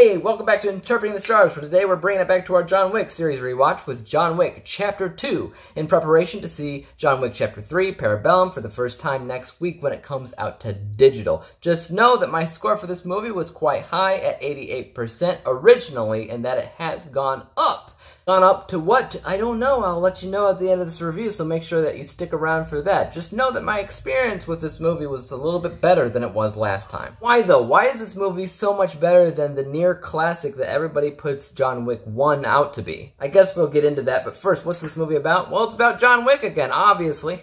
Hey, welcome back to Interpreting the Stars. For today, we're bringing it back to our John Wick series rewatch with John Wick Chapter 2 in preparation to see John Wick Chapter 3, Parabellum, for the first time next week when it comes out to digital. Just know that my score for this movie was quite high at 88% originally, and that it has gone up. Gone up to what? I don't know. I'll let you know at the end of this review, so make sure that you stick around for that. Just know that my experience with this movie was a little bit better than it was last time. Why though? Why is this movie so much better than the near classic that everybody puts John Wick 1 out to be? I guess we'll get into that, but first, what's this movie about? Well, it's about John Wick again, obviously.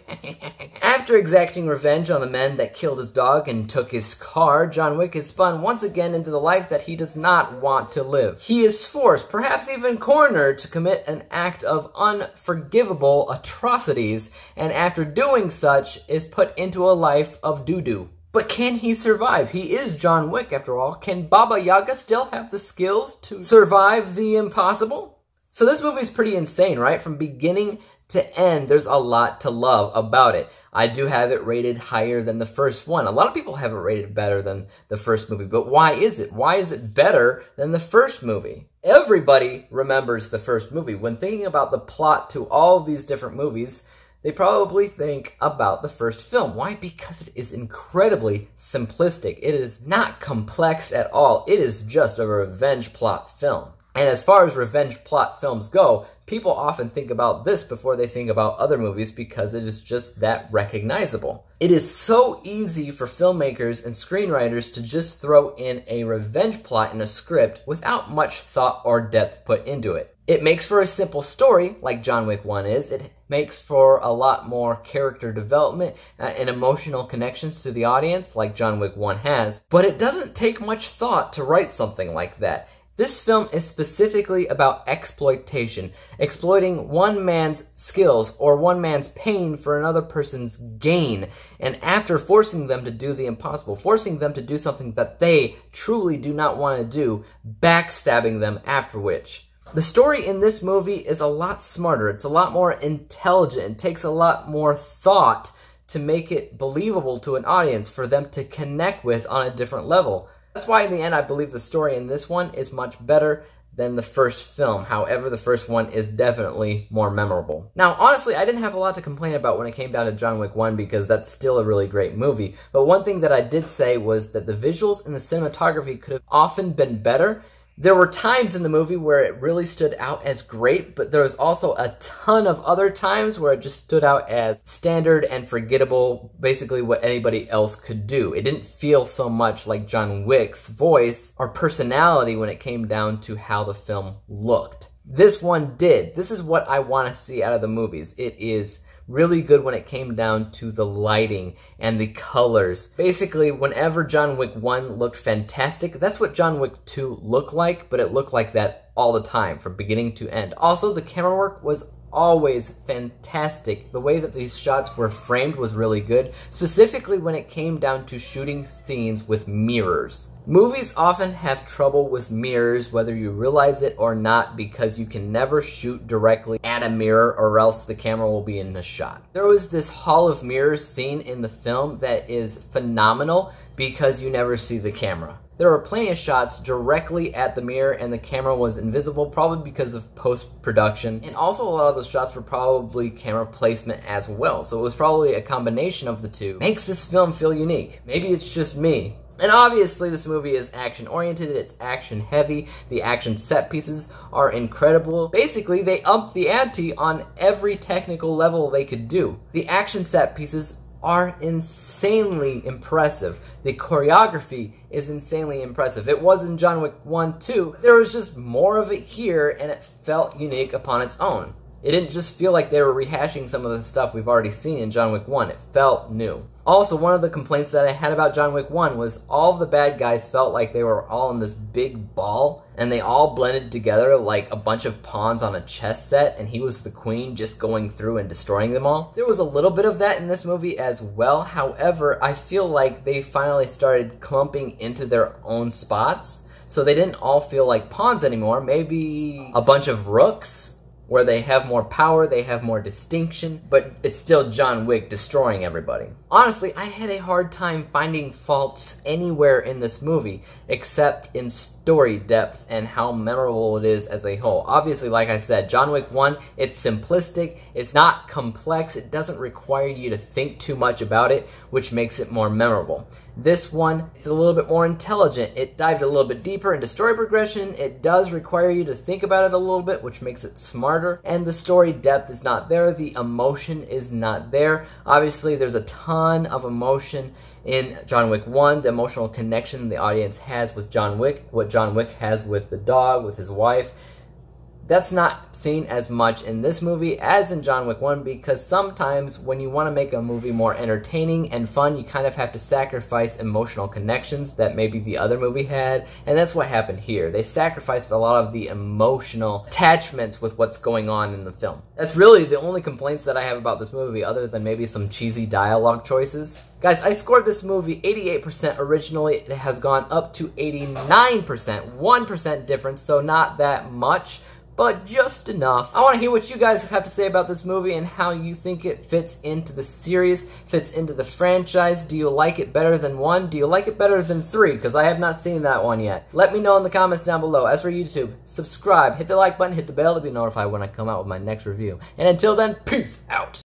After exacting revenge on the men that killed his dog and took his car, John Wick is spun once again into the life that he does not want to live. He is forced, perhaps even cornered, to commit an act of unforgivable atrocities, and after doing such, is put into a life of doo-doo. But can he survive? He is John Wick, after all. Can Baba Yaga still have the skills to survive the impossible? So this movie is pretty insane, right? From beginning to end, there's a lot to love about it. I do have it rated higher than the first one. A lot of people have it rated better than the first movie, but why is it? Why is it better than the first movie? Everybody remembers the first movie. When thinking about the plot to all of these different movies, they probably think about the first film. Why? Because it is incredibly simplistic. It is not complex at all. It is just a revenge plot film. And as far as revenge plot films go, people often think about this before they think about other movies because it is just that recognizable. It is so easy for filmmakers and screenwriters to just throw in a revenge plot in a script without much thought or depth put into it. It makes for a simple story, like John Wick 1 is. It makes for a lot more character development and emotional connections to the audience, like John Wick 1 has. But it doesn't take much thought to write something like that. This film is specifically about exploitation, exploiting one man's skills or one man's pain for another person's gain, and after forcing them to do the impossible, forcing them to do something that they truly do not want to do, backstabbing them after which. The story in this movie is a lot smarter, it's a lot more intelligent, it takes a lot more thought to make it believable to an audience for them to connect with on a different level. That's why in the end I believe the story in this one is much better than the first film. However, the first one is definitely more memorable. Now, honestly, I didn't have a lot to complain about when it came down to John Wick 1 because that's still a really great movie. But one thing that I did say was that the visuals and the cinematography could have often been better. There were times in the movie where it really stood out as great, but there was also a ton of other times where it just stood out as standard and forgettable, basically what anybody else could do. It didn't feel so much like John Wick's voice or personality when it came down to how the film looked. This one did. This is what I want to see out of the movies. It is really good when it came down to the lighting and the colors. Basically, whenever John Wick 1 looked fantastic, that's what John Wick 2 looked like, but it looked like that all the time, from beginning to end. Also, the camera work was always fantastic. The way that these shots were framed was really good, specifically when it came down to shooting scenes with mirrors. Movies often have trouble with mirrors, whether you realize it or not, because you can never shoot directly at a mirror or else the camera will be in the shot. There was this hall of mirrors scene in the film that is phenomenal because you never see the camera. There were plenty of shots directly at the mirror and the camera was invisible, probably because of post-production. And also a lot of those shots were probably camera placement as well. So it was probably a combination of the two. Makes this film feel unique. Maybe it's just me. And obviously this movie is action-oriented, it's action-heavy, the action set pieces are incredible. Basically, they upped the ante on every technical level they could do. The action set pieces are insanely impressive. The choreography is insanely impressive. It was in John Wick 1 too. There was just more of it here and it felt unique upon its own. It didn't just feel like they were rehashing some of the stuff we've already seen in John Wick 1. It felt new. Also, one of the complaints that I had about John Wick 1 was all of the bad guys felt like they were all in this big ball, and they all blended together like a bunch of pawns on a chess set, and he was the queen just going through and destroying them all. There was a little bit of that in this movie as well. However, I feel like they finally started clumping into their own spots, so they didn't all feel like pawns anymore. Maybe a bunch of rooks where they have more power, they have more distinction, but it's still John Wick destroying everybody. Honestly, I had a hard time finding faults anywhere in this movie, except in story depth and how memorable it is as a whole. Obviously, like I said, John Wick 1, it's simplistic, it's not complex, it doesn't require you to think too much about it, which makes it more memorable. This one, it's a little bit more intelligent. It dived a little bit deeper into story progression. It does require you to think about it a little bit, which makes it smarter. And the story depth is not there. The emotion is not there. Obviously, there's a ton of emotion in John Wick 1, the emotional connection the audience has with John Wick, what John Wick has with the dog, with his wife. That's not seen as much in this movie as in John Wick 1, because sometimes when you want to make a movie more entertaining and fun, you kind of have to sacrifice emotional connections that maybe the other movie had, and that's what happened here. They sacrificed a lot of the emotional attachments with what's going on in the film. That's really the only complaints that I have about this movie, other than maybe some cheesy dialogue choices. Guys, I scored this movie 88% originally. It has gone up to 89%, 1% difference, so not that much, but just enough. I want to hear what you guys have to say about this movie and how you think it fits into the series, fits into the franchise. Do you like it better than 1? Do you like it better than 3? Because I have not seen that one yet. Let me know in the comments down below. As for YouTube, subscribe, hit the like button, hit the bell to be notified when I come out with my next review. And until then, peace out.